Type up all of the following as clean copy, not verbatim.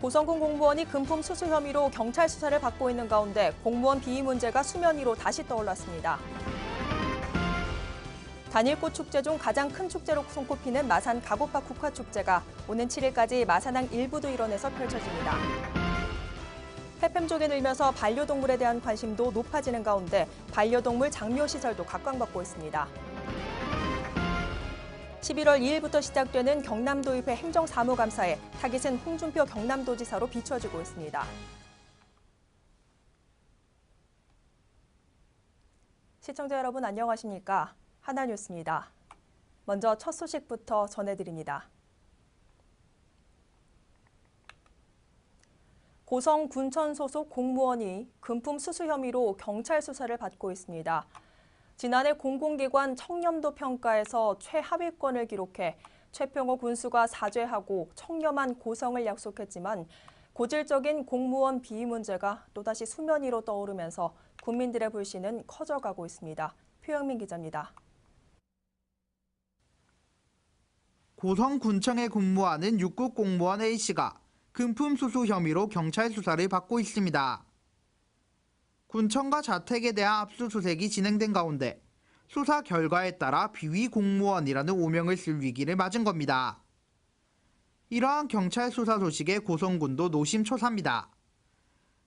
고성군 공무원이 금품 수수 혐의로 경찰 수사를 받고 있는 가운데 공무원 비위 문제가 수면 위로 다시 떠올랐습니다. 단일꽃 축제 중 가장 큰 축제로 손꼽히는 마산 가고파 국화축제가 오는 7일까지 마산항 일부두 일원에서 펼쳐집니다. 폐렴족이 늘면서 반려동물에 대한 관심도 높아지는 가운데 반려동물 장묘시설도 각광받고 있습니다. 11월 2일부터 시작되는 경남도의회 행정사무감사에 타깃은 홍준표 경남도지사로 비춰지고 있습니다. 시청자 여러분 안녕하십니까? 하나뉴스입니다. 먼저 첫 소식부터 전해드립니다. 고성 군천 소속 공무원이 금품 수수 혐의로 경찰 수사를 받고 있습니다. 지난해 공공기관 청렴도 평가에서 최하위권을 기록해 최평호 군수가 사죄하고 청렴한 고성을 약속했지만 고질적인 공무원 비위 문제가 또다시 수면 위로 떠오르면서 국민들의 불신은 커져가고 있습니다. 표영민 기자입니다. 고성군청에 근무하는 6급 공무원 A씨가 금품 수수 혐의로 경찰 수사를 받고 있습니다. 군청과 자택에 대한 압수수색이 진행된 가운데 수사 결과에 따라 비위 공무원이라는 오명을 쓸 위기를 맞은 겁니다. 이러한 경찰 수사 소식에 고성군도 노심초사입니다.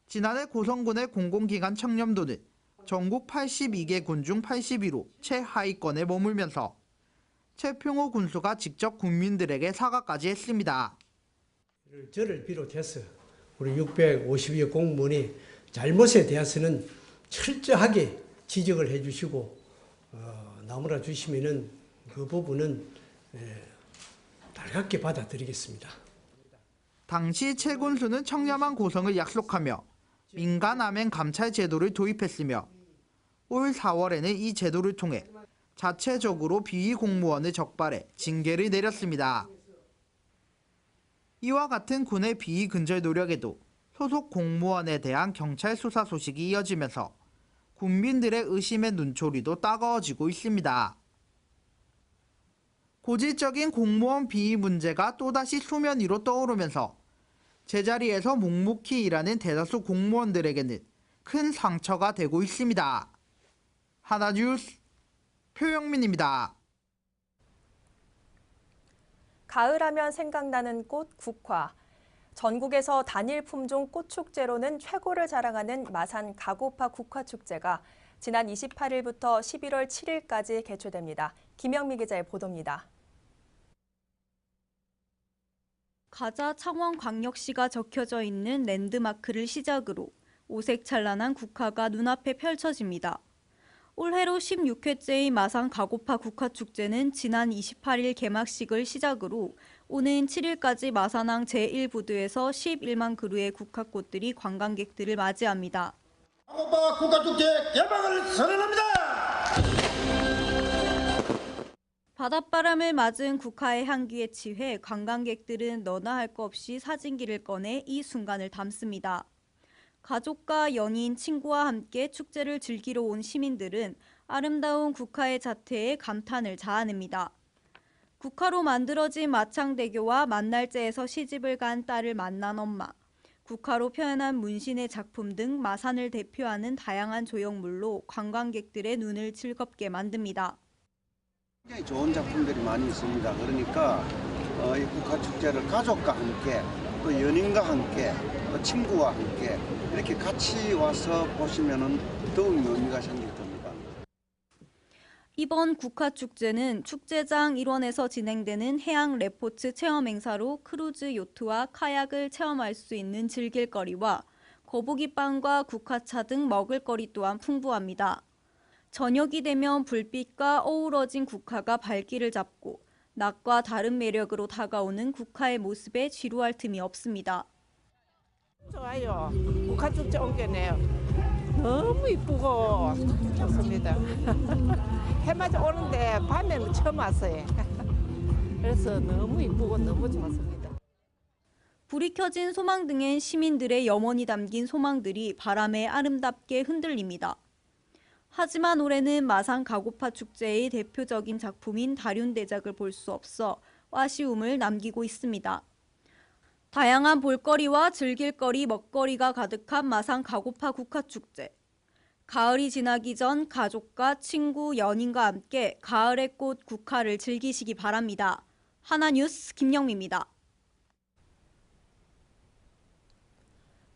지난해 고성군의 공공기관 청렴도는 전국 82개 군 중 81호 최하위권에 머물면서 최평호 군수가 직접 국민들에게 사과까지 했습니다. 저를 비롯해서 우리 652개 공무원이 잘못에 대해서는 철저하게 지적을 해주시고 나무라 주시면은 그 부분은 달갑게 받아들이겠습니다. 당시 최 군수는 청렴한 고성을 약속하며 민간 암행 감찰 제도를 도입했으며 올 4월에는 이 제도를 통해 자체적으로 비위 공무원을 적발해 징계를 내렸습니다. 이와 같은 군의 비위 근절 노력에도 소속 공무원에 대한 경찰 수사 소식이 이어지면서 국민들의 의심의 눈초리도 따가워지고 있습니다. 고질적인 공무원 비위 문제가 또다시 수면 위로 떠오르면서 제자리에서 묵묵히 일하는 대다수 공무원들에게는 큰 상처가 되고 있습니다. 하나뉴스 표영민입니다. 가을하면 생각나는 꽃 국화. 전국에서 단일 품종 꽃축제로는 최고를 자랑하는 마산 가고파 국화축제가 지난 28일부터 11월 7일까지 개최됩니다. 김영미 기자의 보도입니다. 가자 창원광역시가 적혀져 있는 랜드마크를 시작으로 오색찬란한 국화가 눈앞에 펼쳐집니다. 올해로 16회째의 마산 가고파 국화축제는 지난 28일 개막식을 시작으로 오는 7일까지 마산항 제1부두에서 11만 그루의 국화꽃들이 관광객들을 맞이합니다. 가고파 국화축제 개막을 선언합니다. 바닷바람을 맞은 국화의 향기에 취해 관광객들은 너나 할 것 없이 사진기를 꺼내 이 순간을 담습니다. 가족과 연인, 친구와 함께 축제를 즐기러 온 시민들은 아름다운 국화의 자태에 감탄을 자아냅니다. 국화로 만들어진 마창대교와 만날제에서 시집을 간 딸을 만난 엄마, 국화로 표현한 문신의 작품 등 마산을 대표하는 다양한 조형물로 관광객들의 눈을 즐겁게 만듭니다. 굉장히 좋은 작품들이 많이 있습니다. 그러니까 이 국화축제를 가족과 함께 또 연인과 함께 또 친구와 함께 이렇게 같이 와서 보시면 더욱 의미가 생길 겁니다. 이번 국화축제는 축제장 일원에서 진행되는 해양 레포츠 체험 행사로 크루즈 요트와 카약을 체험할 수 있는 즐길거리와 거북이빵과 국화차 등 먹을거리 또한 풍부합니다. 저녁이 되면 불빛과 어우러진 국화가 발길을 잡고 낮과 다른 매력으로 다가오는 국화의 모습에 지루할 틈이 없습니다. 좋아요. 국화축제 온 게네요. 너무 이쁘고 좋습니다. 해맞이 오는데 밤에는 처음 왔어요. 그래서 너무 이쁘고 너무 좋았습니다. 불이 켜진 소망등엔 시민들의 염원이 담긴 소망들이 바람에 아름답게 흔들립니다. 하지만 올해는 마산 가고파 축제의 대표적인 작품인 다륜대작을 볼 수 없어 아쉬움을 남기고 있습니다. 다양한 볼거리와 즐길거리, 먹거리가 가득한 마산 가고파 국화축제. 가을이 지나기 전 가족과 친구, 연인과 함께 가을의 꽃 국화를 즐기시기 바랍니다. 하나뉴스 김영미입니다.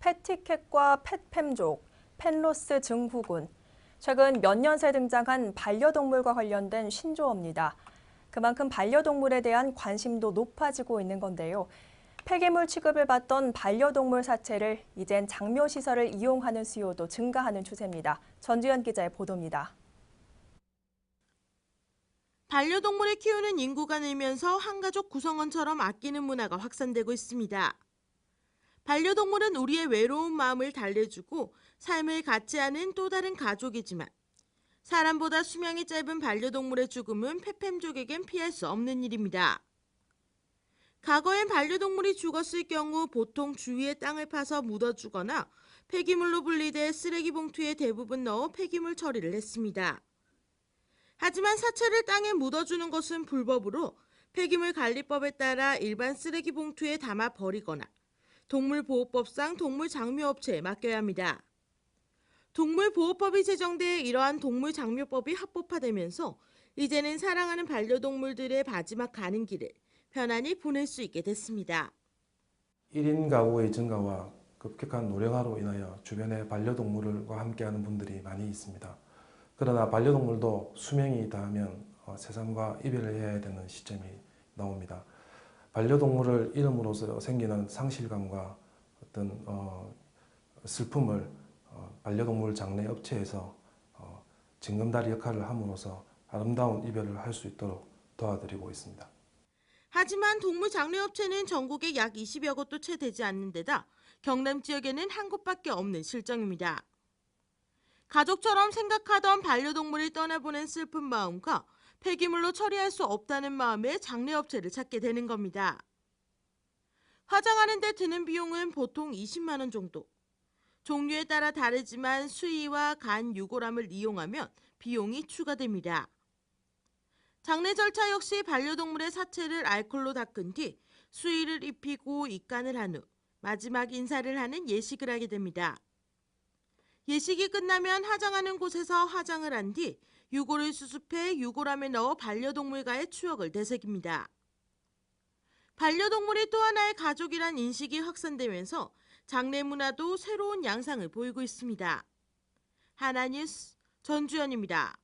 펫티켓과 펫팸족, 펫로스 증후군. 최근 몇 년 새 등장한 반려동물과 관련된 신조어입니다. 그만큼 반려동물에 대한 관심도 높아지고 있는 건데요. 폐기물 취급을 받던 반려동물 사체를 이젠 장묘시설을 이용하는 수요도 증가하는 추세입니다. 전주현 기자의 보도입니다. 반려동물을 키우는 인구가 늘면서 한가족 구성원처럼 아끼는 문화가 확산되고 있습니다. 반려동물은 우리의 외로운 마음을 달래주고 삶을 같이 하는 또 다른 가족이지만 사람보다 수명이 짧은 반려동물의 죽음은 펫팸족에겐 피할 수 없는 일입니다. 과거엔 반려동물이 죽었을 경우 보통 주위의 땅을 파서 묻어주거나 폐기물로 분리돼 쓰레기 봉투에 대부분 넣어 폐기물 처리를 했습니다. 하지만 사체를 땅에 묻어주는 것은 불법으로 폐기물 관리법에 따라 일반 쓰레기 봉투에 담아 버리거나 동물보호법상 동물장묘업체에 맡겨야 합니다. 동물보호법이 제정돼 이러한 동물장묘법이 합법화되면서 이제는 사랑하는 반려동물들의 마지막 가는 길을 편안히 보낼 수 있게 됐습니다. 1인 가구의 증가와 급격한 노령화로 인하여 주변에 반려동물과 함께하는 분들이 많이 있습니다. 그러나 반려동물도 수명이 다하면 세상과 이별을 해야 되는 시점이 나옵니다. 반려동물을 잃음으로써 생기는 상실감과 어떤 슬픔을 반려동물 장례 업체에서 징검다리 역할을 함으로써 아름다운 이별을 할 수 있도록 도와드리고 있습니다. 하지만 동물 장례업체는 전국에 약 20여 곳도 채 되지 않는 데다 경남 지역에는 한 곳밖에 없는 실정입니다. 가족처럼 생각하던 반려동물을 떠나보낸 슬픈 마음과 폐기물로 처리할 수 없다는 마음에 장례업체를 찾게 되는 겁니다. 화장하는 데 드는 비용은 보통 20만 원 정도. 종류에 따라 다르지만 수의와 간, 유골함을 이용하면 비용이 추가됩니다. 장례 절차 역시 반려동물의 사체를 알코올로 닦은 뒤 수의를 입히고 입간을 한 후 마지막 인사를 하는 예식을 하게 됩니다. 예식이 끝나면 화장하는 곳에서 화장을 한 뒤 유골을 수습해 유골함에 넣어 반려동물과의 추억을 되새깁니다. 반려동물이 또 하나의 가족이란 인식이 확산되면서 장례 문화도 새로운 양상을 보이고 있습니다. 하나뉴스 전주현입니다.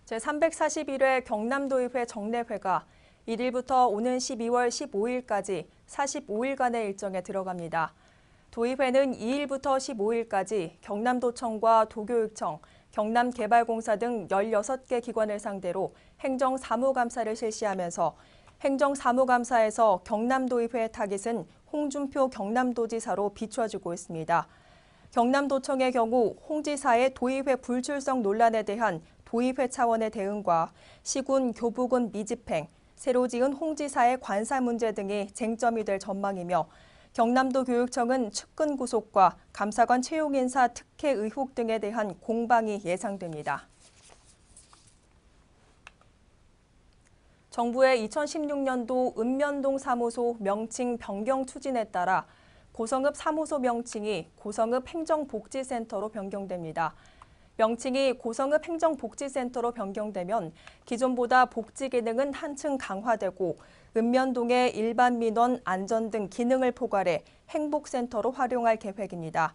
제341회 경남도의회 정례회가 1일부터 오는 12월 15일까지 45일간의 일정에 들어갑니다. 도의회는 2일부터 15일까지 경남도청과 도교육청, 경남개발공사 등 16개 기관을 상대로 행정사무감사를 실시하면서 행정사무감사에서 경남도의회의 타깃은 홍준표 경남도지사로 비춰지고 있습니다. 경남도청의 경우 홍 지사의 도의회 불출석 논란에 대한 도의회 차원의 대응과 시군 교부군 미집행, 새로 지은 홍 지사의 관사 문제 등이 쟁점이 될 전망이며 경남도 교육청은 측근 구속과 감사관 채용 인사 특혜 의혹 등에 대한 공방이 예상됩니다. 정부의 2016년도 읍면동 사무소 명칭 변경 추진에 따라 고성읍 사무소 명칭이 고성읍 행정복지센터로 변경됩니다. 명칭이 고성읍 행정복지센터로 변경되면 기존보다 복지 기능은 한층 강화되고 읍면동의 일반 민원, 안전 등 기능을 포괄해 행복센터로 활용할 계획입니다.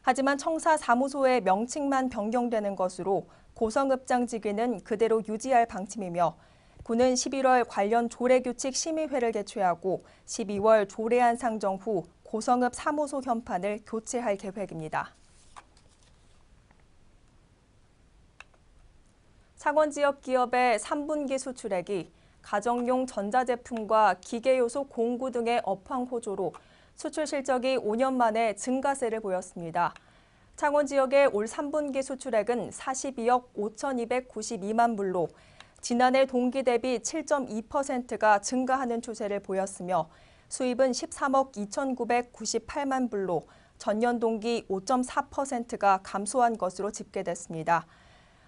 하지만 청사 사무소의 명칭만 변경되는 것으로 고성읍장 직위는 그대로 유지할 방침이며 구는 11월 관련 조례규칙 심의회를 개최하고 12월 조례안 상정 후 고성읍 사무소 현판을 교체할 계획입니다. 창원 지역 기업의 3분기 수출액이 가정용 전자제품과 기계요소 공구 등의 업황 호조로 수출 실적이 5년 만에 증가세를 보였습니다. 창원 지역의 올 3분기 수출액은 42억 5,292만 불로 지난해 동기 대비 7.2%가 증가하는 추세를 보였으며 수입은 13억 2,998만 불로 전년 동기 5.4%가 감소한 것으로 집계됐습니다.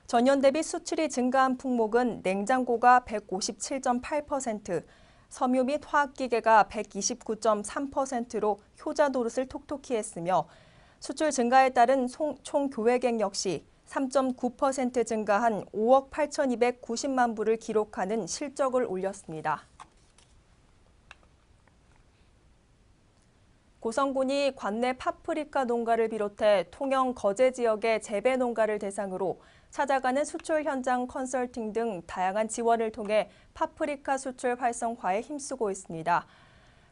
전년 대비 수출이 증가한 품목은 냉장고가 157.8%, 섬유 및 화학기계가 129.3%로 효자 노릇을 톡톡히 했으며 수출 증가에 따른 총 교외객 역시 3.9% 증가한 5억 8,290만 불을 기록하는 실적을 올렸습니다. 고성군이 관내 파프리카 농가를 비롯해 통영 거제 지역의 재배 농가를 대상으로 찾아가는 수출 현장 컨설팅 등 다양한 지원을 통해 파프리카 수출 활성화에 힘쓰고 있습니다.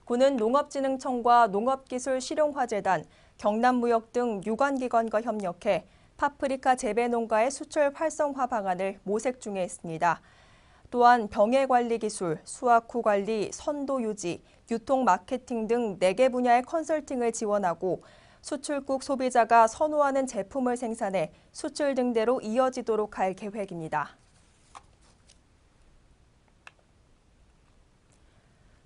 군은 농업진흥청과 농업기술실용화재단, 경남무역 등 유관기관과 협력해 파프리카 재배 농가의 수출 활성화 방안을 모색 중에 있습니다. 또한 병해관리 기술, 수확후 관리, 선도 유지, 유통 마케팅 등 4개 분야의 컨설팅을 지원하고 수출국 소비자가 선호하는 제품을 생산해 수출 등대로 이어지도록 할 계획입니다.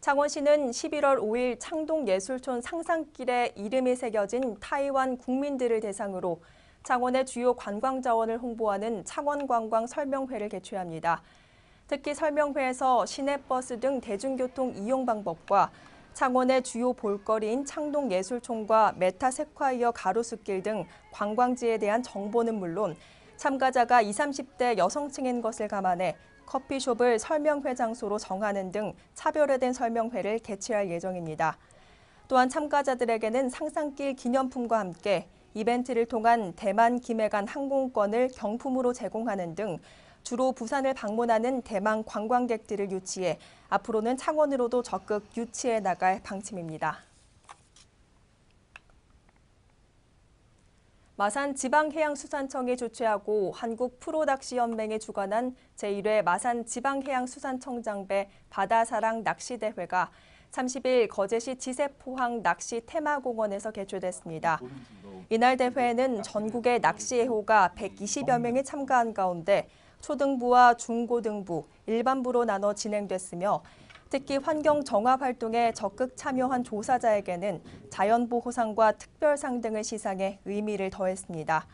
창원시는 11월 5일 창동예술촌 상상길에 이름이 새겨진 타이완 국민들을 대상으로 창원의 주요 관광자원을 홍보하는 창원관광 설명회를 개최합니다. 특히 설명회에서 시내버스 등 대중교통 이용 방법과 창원의 주요 볼거리인 창동예술촌과 메타세콰이어 가로수길 등 관광지에 대한 정보는 물론 참가자가 20, 30대 여성층인 것을 감안해 커피숍을 설명회 장소로 정하는 등 차별화된 설명회를 개최할 예정입니다. 또한 참가자들에게는 상상길 기념품과 함께 이벤트를 통한 대만 김해간 항공권을 경품으로 제공하는 등 주로 부산을 방문하는 대만 관광객들을 유치해 앞으로는 창원으로도 적극 유치해 나갈 방침입니다. 마산 지방해양수산청이 주최하고 한국프로낚시연맹이 주관한 제1회 마산 지방해양수산청장배 바다사랑 낚시대회가 30일 거제시 지세포항 낚시 테마공원에서 개최됐습니다. 이날 대회에는 전국의 낚시애호가 120여 명이 참가한 가운데 초등부와 중고등부, 일반부로 나눠 진행됐으며 특히 환경 정화 활동에 적극 참여한 조사자에게는 자연보호상과 특별상 등을 시상해 의미를 더했습니다.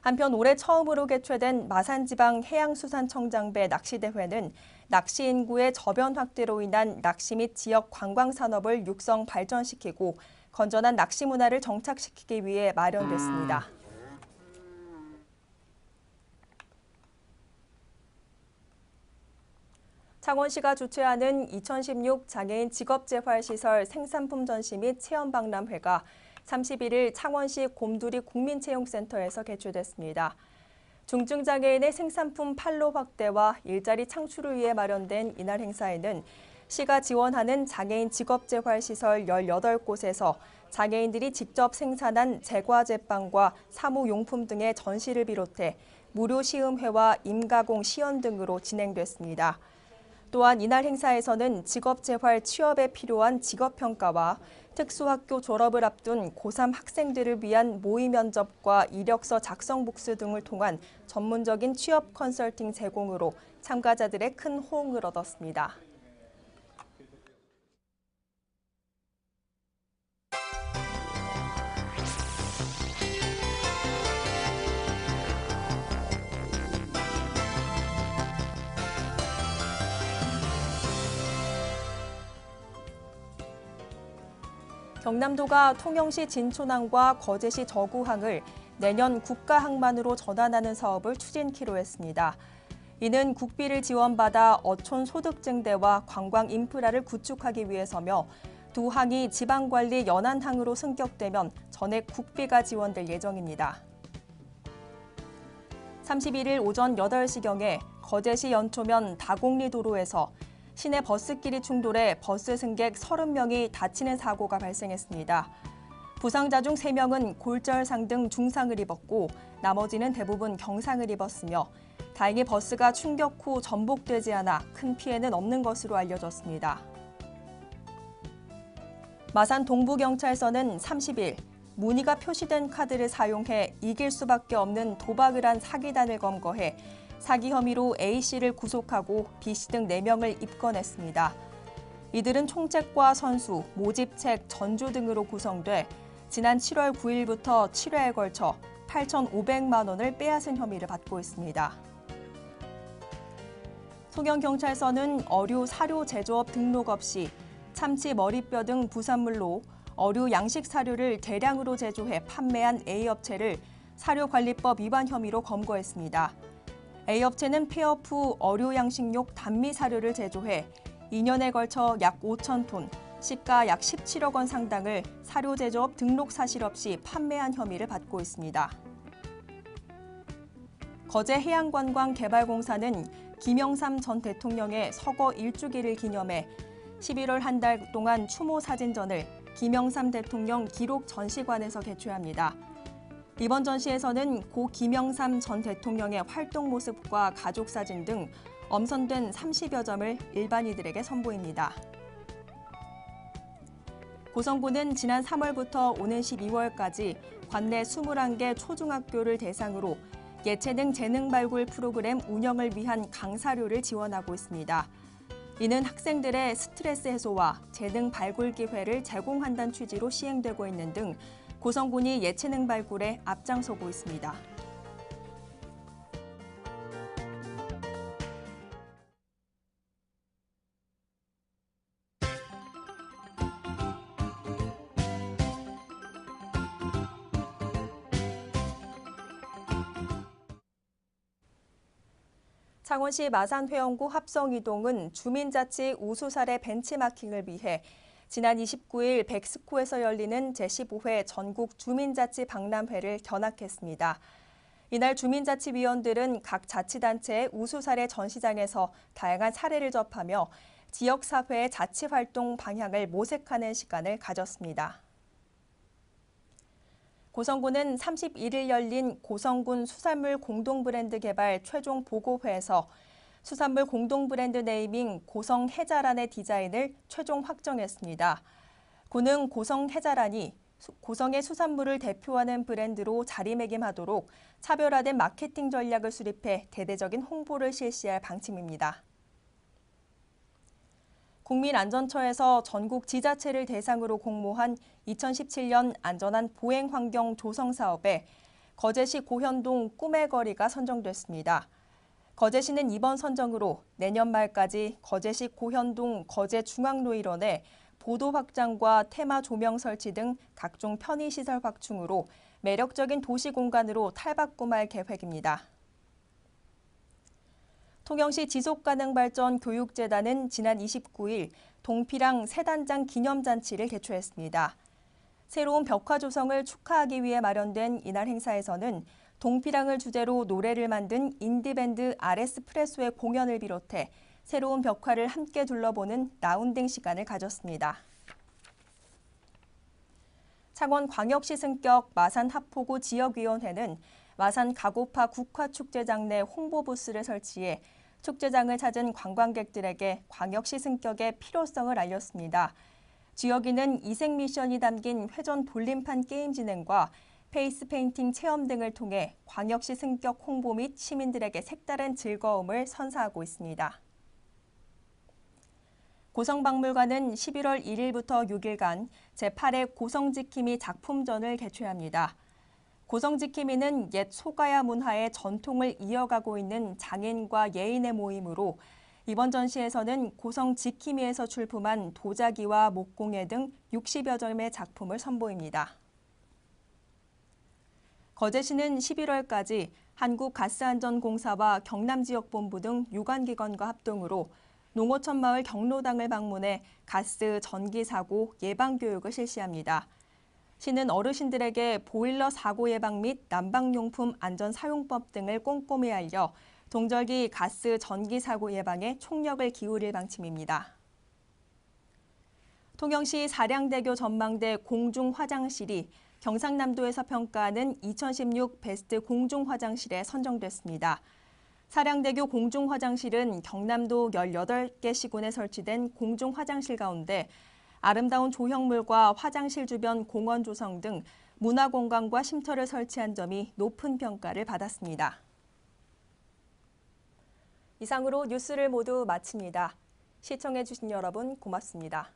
한편 올해 처음으로 개최된 마산지방해양수산청장배 낚시대회는 낚시 인구의 저변 확대로 인한 낚시 및 지역 관광산업을 육성 발전시키고 건전한 낚시 문화를 정착시키기 위해 마련됐습니다. 창원시가 주최하는 2016 장애인 직업재활시설 생산품 전시 및 체험박람회가 31일 창원시 곰두리 국민체육센터에서 개최됐습니다. 중증장애인의 생산품 판로 확대와 일자리 창출을 위해 마련된 이날 행사에는 시가 지원하는 장애인 직업재활시설 18곳에서 장애인들이 직접 생산한 제과제빵과 사무용품 등의 전시를 비롯해 무료 시음회와 임가공 시연 등으로 진행됐습니다. 또한 이날 행사에서는 직업재활 취업에 필요한 직업평가와 특수학교 졸업을 앞둔 고3 학생들을 위한 모의 면접과 이력서 작성 복수 등을 통한 전문적인 취업 컨설팅 제공으로 참가자들의 큰 호응을 얻었습니다. 경남도가 통영시 진촌항과 거제시 저구항을 내년 국가항만으로 전환하는 사업을 추진키로 했습니다. 이는 국비를 지원받아 어촌 소득 증대와 관광 인프라를 구축하기 위해서며 두 항이 지방관리 연안항으로 승격되면 전액 국비가 지원될 예정입니다. 31일 오전 8시경에 거제시 연초면 다곡리 도로에서 시내 버스끼리 충돌해 버스 승객 30명이 다치는 사고가 발생했습니다. 부상자 중 3명은 골절상 등 중상을 입었고 나머지는 대부분 경상을 입었으며 다행히 버스가 충격 후 전복되지 않아 큰 피해는 없는 것으로 알려졌습니다. 마산 동부경찰서는 30일 무늬가 표시된 카드를 사용해 이길 수밖에 없는 도박을 한 사기단을 검거해 사기 혐의로 A씨를 구속하고 B씨 등 4명을 입건했습니다. 이들은 총책과 선수, 모집책, 전주 등으로 구성돼 지난 7월 9일부터 7회에 걸쳐 8,500만 원을 빼앗은 혐의를 받고 있습니다. 통영경찰서는 어류 사료 제조업 등록 없이 참치 머리뼈 등 부산물로 어류 양식 사료를 대량으로 제조해 판매한 A업체를 사료관리법 위반 혐의로 검거했습니다. A업체는 폐업 후 어류 양식용 단미 사료를 제조해 2년에 걸쳐 약 5,000톤, 시가 약 17억 원 상당을 사료 제조업 등록 사실 없이 판매한 혐의를 받고 있습니다. 거제해양관광개발공사는 김영삼 전 대통령의 서거 1주기를 기념해 11월 한 달 동안 추모 사진전을 김영삼 대통령 기록 전시관에서 개최합니다. 이번 전시에서는 고 김영삼 전 대통령의 활동 모습과 가족 사진 등 엄선된 30여 점을 일반인들에게 선보입니다. 고성군은 지난 3월부터 오는 12월까지 관내 21개 초중학교를 대상으로 예체능 재능 발굴 프로그램 운영을 위한 강사료를 지원하고 있습니다. 이는 학생들의 스트레스 해소와 재능 발굴 기회를 제공한다는 취지로 시행되고 있는 등 고성군이 예체능 발굴에 앞장서고 있습니다. 창원시 마산회원구 합성이동은 주민자치 우수 사례 벤치마킹을 위해 지난 29일 백스코에서 열리는 제15회 전국 주민자치 박람회를 견학했습니다. 이날 주민자치위원들은 각 자치단체의 우수 사례 전시장에서 다양한 사례를 접하며 지역사회의 자치활동 방향을 모색하는 시간을 가졌습니다. 고성군은 31일 열린 고성군 수산물 공동브랜드 개발 최종 보고회에서 수산물 공동브랜드 네이밍 고성해자란의 디자인을 최종 확정했습니다. 군은 고성해자란이 고성의 수산물을 대표하는 브랜드로 자리매김하도록 차별화된 마케팅 전략을 수립해 대대적인 홍보를 실시할 방침입니다. 국민안전처에서 전국 지자체를 대상으로 공모한 2017년 안전한 보행환경 조성 사업에 거제시 고현동 꿈의 거리가 선정됐습니다. 거제시는 이번 선정으로 내년 말까지 거제시 고현동 거제중앙로일원에 보도 확장과 테마 조명 설치 등 각종 편의시설 확충으로 매력적인 도시 공간으로 탈바꿈할 계획입니다. 통영시 지속가능발전 교육재단은 지난 29일 동피랑 새단장 기념잔치를 개최했습니다. 새로운 벽화 조성을 축하하기 위해 마련된 이날 행사에서는 동피랑을 주제로 노래를 만든 인디밴드 RS프레소의 공연을 비롯해 새로운 벽화를 함께 둘러보는 라운딩 시간을 가졌습니다. 창원광역시 승격 마산하포구 지역위원회는 마산 가고파 국화축제장 내 홍보부스를 설치해 축제장을 찾은 관광객들에게 광역시 승격의 필요성을 알렸습니다. 지역위는 이색 미션이 담긴 회전 돌림판 게임 진행과 페이스 페인팅 체험 등을 통해 광역시 승격 홍보 및 시민들에게 색다른 즐거움을 선사하고 있습니다. 고성박물관은 11월 1일부터 6일간 제8회 고성지킴이 작품전을 개최합니다. 고성지킴이는 옛 소가야 문화의 전통을 이어가고 있는 장인과 예인의 모임으로 이번 전시에서는 고성지킴이에서 출품한 도자기와 목공예 등 60여 점의 작품을 선보입니다. 거제시는 11월까지 한국가스안전공사와 경남지역본부 등 유관기관과 합동으로 농어촌 마을 경로당을 방문해 가스, 전기 사고 예방 교육을 실시합니다. 시는 어르신들에게 보일러 사고 예방 및 난방용품 안전 사용법 등을 꼼꼼히 알려 동절기 가스, 전기 사고 예방에 총력을 기울일 방침입니다. 통영시 사량대교 전망대 공중화장실이 경상남도에서 평가하는 2016 베스트 공중화장실에 선정됐습니다. 사량대교 공중화장실은 경남도 18개 시군에 설치된 공중화장실 가운데 아름다운 조형물과 화장실 주변 공원 조성 등 문화공간과 쉼터를 설치한 점이 높은 평가를 받았습니다. 이상으로 뉴스를 모두 마칩니다. 시청해주신 여러분 고맙습니다.